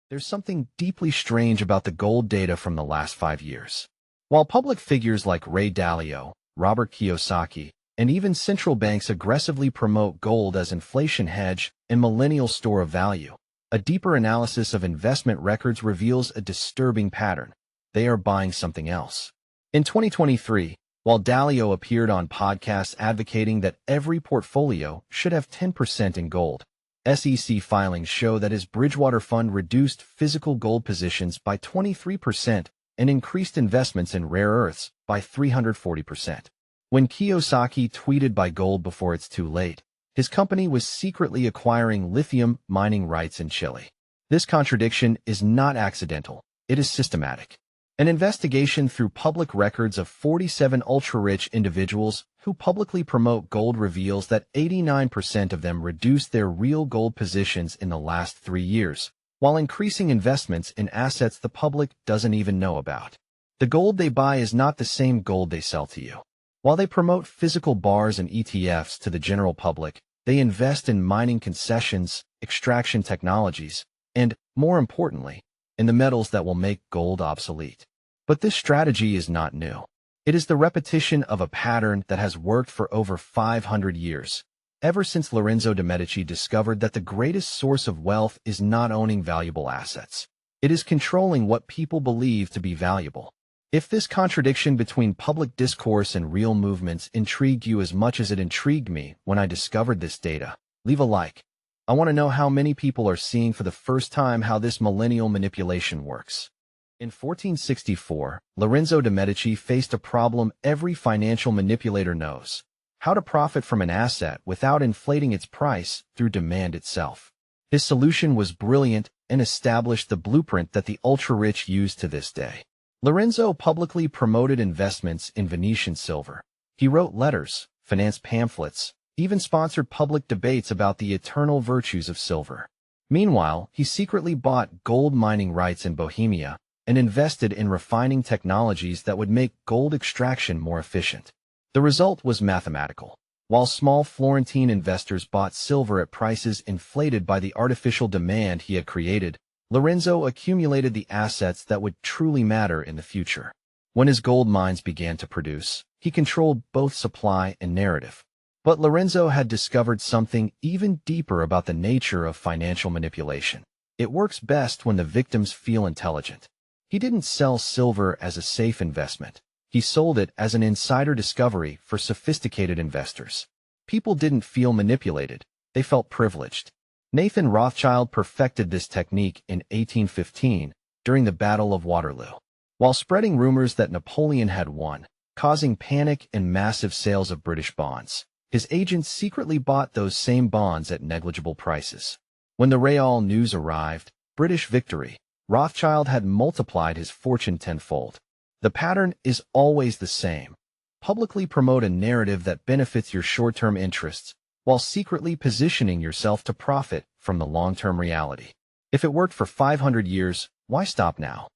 There's something deeply strange about the gold data from the last 5 years. While public figures like Ray Dalio, Robert Kiyosaki, and even central banks aggressively promote gold as inflation hedge and millennial store of value, a deeper analysis of investment records reveals a disturbing pattern. They are buying something else. In 2023, while Dalio appeared on podcasts advocating that every portfolio should have 10% in gold, SEC filings show that his Bridgewater fund reduced physical gold positions by 23% and increased investments in rare earths by 340%. When Kiyosaki tweeted "buy gold before it's too late," his company was secretly acquiring lithium mining rights in Chile. This contradiction is not accidental, it is systematic. An investigation through public records of 47 ultra-rich individuals who publicly promote gold reveals that 89% of them reduced their real gold positions in the last 3 years, while increasing investments in assets the public doesn't even know about. The gold they buy is not the same gold they sell to you. While they promote physical bars and ETFs to the general public, they invest in mining concessions, extraction technologies, and, more importantly, in the metals that will make gold obsolete. But this strategy is not new. It is the repetition of a pattern that has worked for over 500 years, ever since Lorenzo de' Medici discovered that the greatest source of wealth is not owning valuable assets. It is controlling what people believe to be valuable. If this contradiction between public discourse and real movements intrigued you as much as it intrigued me when I discovered this data, leave a like. I want to know how many people are seeing for the first time how this millennial manipulation works. In 1464, Lorenzo de' Medici faced a problem every financial manipulator knows: how to profit from an asset without inflating its price through demand itself. His solution was brilliant and established the blueprint that the ultra-rich use to this day. Lorenzo publicly promoted investments in Venetian silver. He wrote letters, financed pamphlets, even sponsored public debates about the eternal virtues of silver. Meanwhile, he secretly bought gold mining rights in Bohemia and invested in refining technologies that would make gold extraction more efficient. The result was mathematical. While small Florentine investors bought silver at prices inflated by the artificial demand he had created, Lorenzo accumulated the assets that would truly matter in the future. When his gold mines began to produce, he controlled both supply and narrative. But Lorenzo had discovered something even deeper about the nature of financial manipulation. It works best when the victims feel intelligent. He didn't sell silver as a safe investment. He sold it as an insider discovery for sophisticated investors. People didn't feel manipulated, they felt privileged. Nathan Rothschild perfected this technique in 1815 during the Battle of Waterloo. While spreading rumors that Napoleon had won, causing panic and massive sales of British bonds, his agents secretly bought those same bonds at negligible prices. When the Real news arrived, British victory, Rothschild had multiplied his fortune tenfold. The pattern is always the same. Publicly promote a narrative that benefits your short-term interests, while secretly positioning yourself to profit from the long-term reality. If it worked for 500 years, why stop now?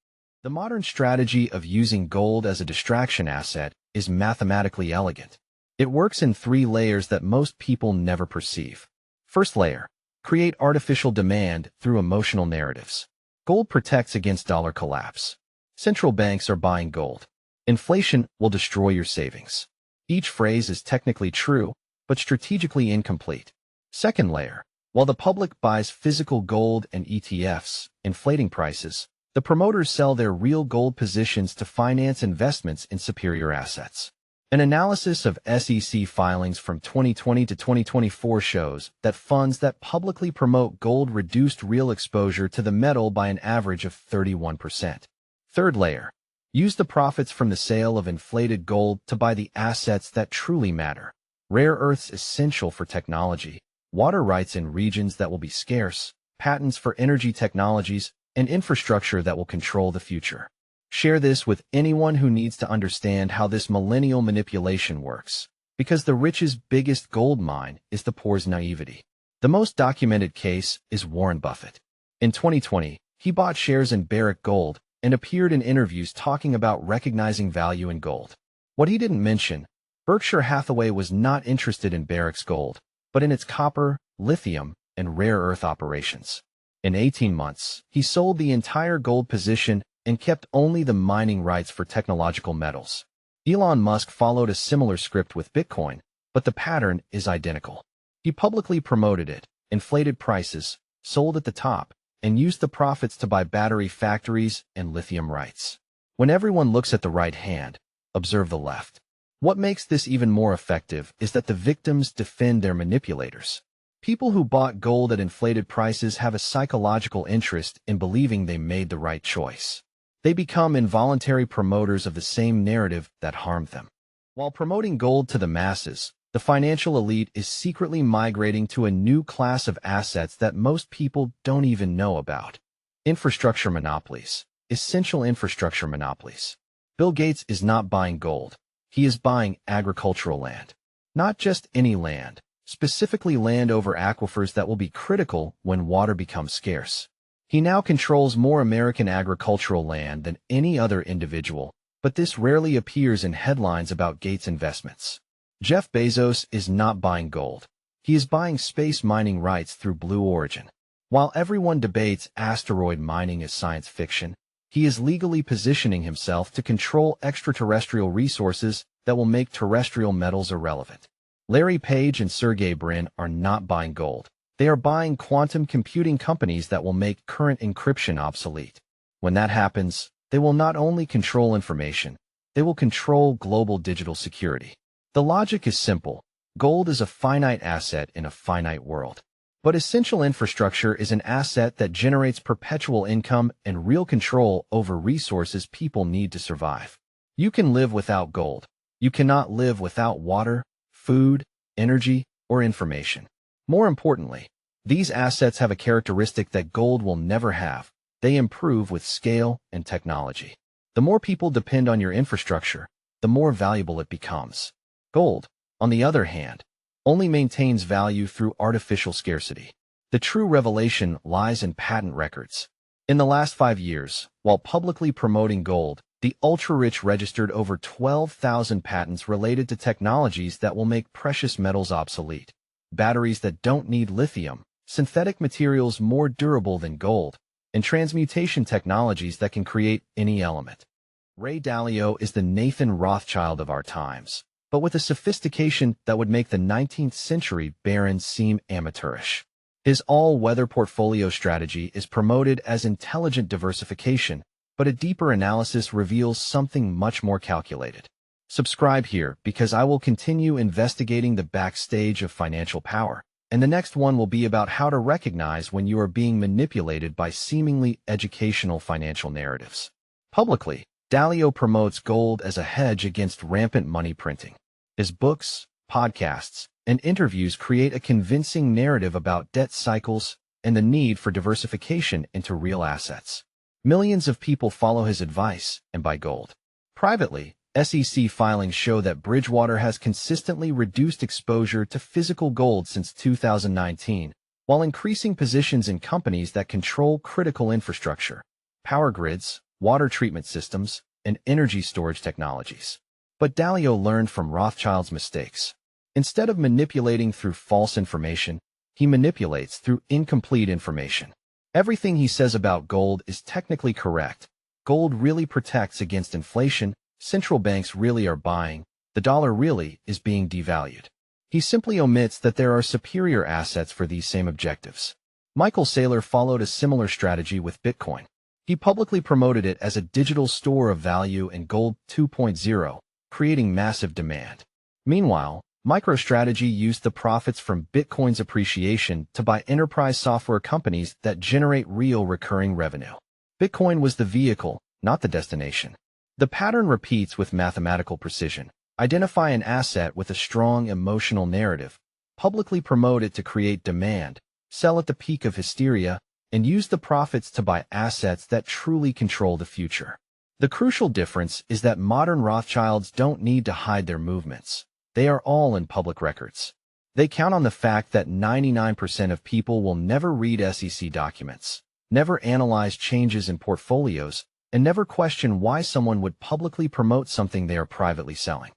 The modern strategy of using gold as a distraction asset is mathematically elegant. It works in 3 layers that most people never perceive. First layer: create artificial demand through emotional narratives. Gold protects against dollar collapse. Central banks are buying gold. Inflation will destroy your savings. Each phrase is technically true, but strategically incomplete. Second layer: while the public buys physical gold and ETFs, inflating prices, the promoters sell their real gold positions to finance investments in superior assets. An analysis of SEC filings from 2020 to 2024 shows that funds that publicly promote gold reduced real exposure to the metal by an average of 31%. Third layer: use the profits from the sale of inflated gold to buy the assets that truly matter. Rare earths essential for technology, water rights in regions that will be scarce, patents for energy technologies, and infrastructure that will control the future. Share this with anyone who needs to understand how this millennial manipulation works, because the rich's biggest gold mine is the poor's naivety. The most documented case is Warren Buffett. In 2020, he bought shares in Barrick Gold and appeared in interviews talking about recognizing value in gold. What he didn't mention: Berkshire Hathaway was not interested in Barrick's gold, but in its copper, lithium, and rare earth operations. In 18 months, he sold the entire gold position and kept only the mining rights for technological metals. Elon Musk followed a similar script with Bitcoin, but the pattern is identical. He publicly promoted it, inflated prices, sold at the top, and used the profits to buy battery factories and lithium rights. When everyone looks at the right hand, observe the left. What makes this even more effective is that the victims defend their manipulators. People who bought gold at inflated prices have a psychological interest in believing they made the right choice. They become involuntary promoters of the same narrative that harmed them. While promoting gold to the masses, the financial elite is secretly migrating to a new class of assets that most people don't even know about. Infrastructure monopolies. Essential infrastructure monopolies. Bill Gates is not buying gold. He is buying agricultural land. Not just any land, specifically land over aquifers that will be critical when water becomes scarce. He now controls more American agricultural land than any other individual, but this rarely appears in headlines about Gates' investments. Jeff Bezos is not buying gold. He is buying space mining rights through Blue Origin. While everyone debates asteroid mining as science fiction, he is legally positioning himself to control extraterrestrial resources that will make terrestrial metals irrelevant. Larry Page and Sergey Brin are not buying gold. They are buying quantum computing companies that will make current encryption obsolete. When that happens, they will not only control information, they will control global digital security. The logic is simple. Gold is a finite asset in a finite world. But essential infrastructure is an asset that generates perpetual income and real control over resources people need to survive. You can live without gold. You cannot live without water, food, energy, or information. More importantly, these assets have a characteristic that gold will never have. They improve with scale and technology. The more people depend on your infrastructure, the more valuable it becomes. Gold, on the other hand, only maintains value through artificial scarcity. The true revelation lies in patent records. In the last 5 years, while publicly promoting gold, the ultra-rich registered over 12,000 patents related to technologies that will make precious metals obsolete. Batteries that don't need lithium, synthetic materials more durable than gold, and transmutation technologies that can create any element. Ray Dalio is the Nathan Rothschild of our times, but with a sophistication that would make the 19th century barons seem amateurish. His all-weather portfolio strategy is promoted as intelligent diversification, but a deeper analysis reveals something much more calculated. Subscribe here because I will continue investigating the backstage of financial power, and the next one will be about how to recognize when you are being manipulated by seemingly educational financial narratives. Publicly, Dalio promotes gold as a hedge against rampant money printing. His books, podcasts, and interviews create a convincing narrative about debt cycles and the need for diversification into real assets. Millions of people follow his advice and buy gold. Privately, SEC filings show that Bridgewater has consistently reduced exposure to physical gold since 2019, while increasing positions in companies that control critical infrastructure, power grids, water treatment systems, and energy storage technologies. But Dalio learned from Rothschild's mistakes. Instead of manipulating through false information, he manipulates through incomplete information. Everything he says about gold is technically correct. Gold really protects against inflation. Central banks really are buying. The dollar really is being devalued. He simply omits that there are superior assets for these same objectives. Michael Saylor followed a similar strategy with Bitcoin. He publicly promoted it as a digital store of value and gold 2.0, creating massive demand. Meanwhile, MicroStrategy used the profits from Bitcoin's appreciation to buy enterprise software companies that generate real recurring revenue. Bitcoin was the vehicle, not the destination. The pattern repeats with mathematical precision. Identify an asset with a strong emotional narrative, publicly promote it to create demand, sell at the peak of hysteria, and use the profits to buy assets that truly control the future. The crucial difference is that modern Rothschilds don't need to hide their movements. They are all in public records. They count on the fact that 99% of people will never read SEC documents, never analyze changes in portfolios, and never question why someone would publicly promote something they are privately selling.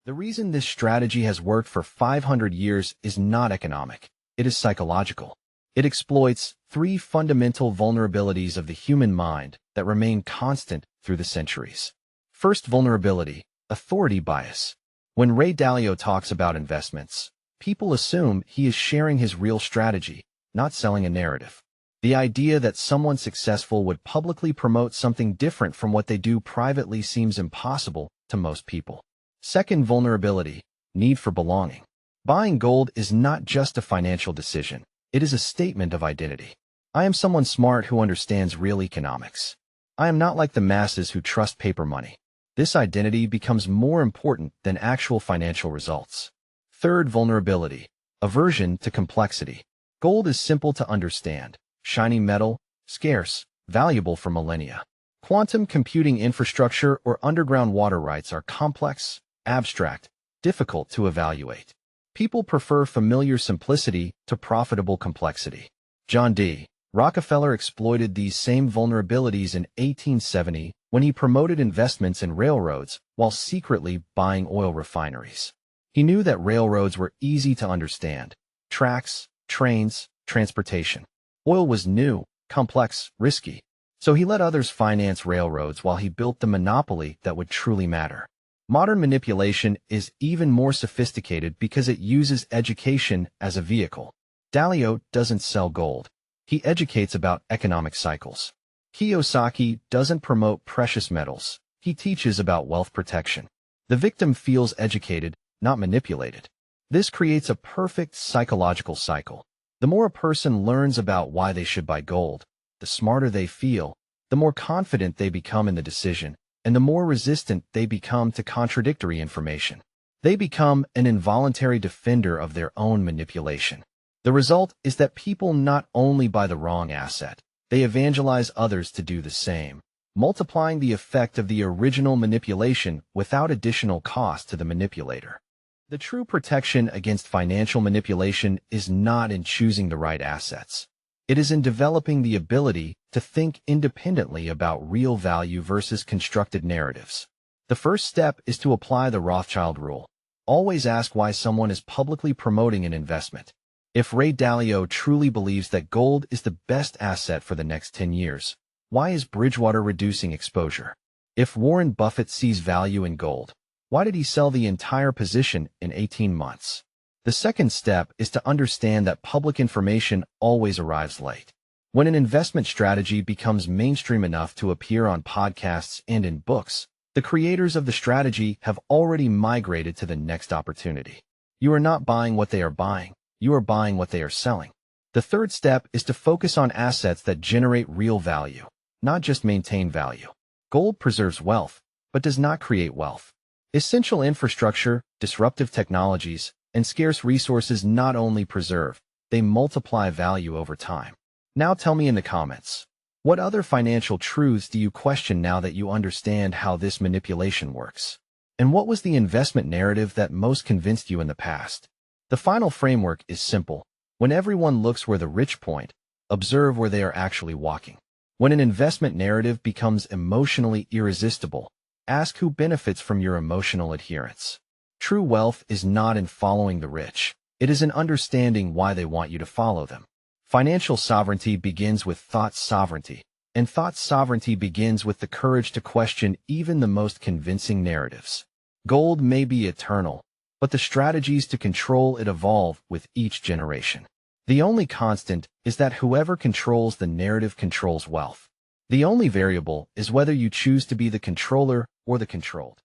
The reason this strategy has worked for 500 years is not economic. It is psychological. It exploits Three fundamental vulnerabilities of the human mind that remain constant through the centuries. First vulnerability, authority bias. When Ray Dalio talks about investments, people assume he is sharing his real strategy, not selling a narrative. The idea that someone successful would publicly promote something different from what they do privately seems impossible to most people. Second vulnerability, need for belonging. Buying gold is not just a financial decision. It is a statement of identity. I am someone smart who understands real economics. I am not like the masses who trust paper money. This identity becomes more important than actual financial results. Third vulnerability, aversion to complexity. Gold is simple to understand, shiny metal, scarce, valuable for millennia. Quantum computing infrastructure or underground water rights are complex, abstract, difficult to evaluate. People prefer familiar simplicity to profitable complexity. John D. Rockefeller exploited these same vulnerabilities in 1870 when he promoted investments in railroads while secretly buying oil refineries. He knew that railroads were easy to understand: tracks, trains, transportation. Oil was new, complex, risky. So he let others finance railroads while he built the monopoly that would truly matter. Modern manipulation is even more sophisticated because it uses education as a vehicle. Dalio doesn't sell gold. He educates about economic cycles. Kiyosaki doesn't promote precious metals. He teaches about wealth protection. The victim feels educated, not manipulated. This creates a perfect psychological cycle. The more a person learns about why they should buy gold, the smarter they feel, the more confident they become in the decision, and the more resistant they become to contradictory information. They become an involuntary defender of their own manipulation. The result is that people not only buy the wrong asset, they evangelize others to do the same, multiplying the effect of the original manipulation without additional cost to the manipulator. The true protection against financial manipulation is not in choosing the right assets. It is in developing the ability to think independently about real value versus constructed narratives. The first step is to apply the Rothschild rule. Always ask why someone is publicly promoting an investment. If Ray Dalio truly believes that gold is the best asset for the next 10 years, why is Bridgewater reducing exposure? If Warren Buffett sees value in gold, why did he sell the entire position in 18 months? The second step is to understand that public information always arrives late. When an investment strategy becomes mainstream enough to appear on podcasts and in books, the creators of the strategy have already migrated to the next opportunity. You are not buying what they are buying. You are buying what they are selling. The third step is to focus on assets that generate real value, not just maintain value. Gold preserves wealth, but does not create wealth. Essential infrastructure, disruptive technologies, and scarce resources not only preserve, they multiply value over time. Now tell me in the comments, what other financial truths do you question now that you understand how this manipulation works? And what was the investment narrative that most convinced you in the past? The final framework is simple. When everyone looks where the rich point, observe where they are actually walking. When an investment narrative becomes emotionally irresistible, ask who benefits from your emotional adherence. True wealth is not in following the rich. It is in understanding why they want you to follow them. Financial sovereignty begins with thought sovereignty, and thought sovereignty begins with the courage to question even the most convincing narratives. Gold may be eternal, but the strategies to control it evolve with each generation. The only constant is that whoever controls the narrative controls wealth. The only variable is whether you choose to be the controller or the controlled.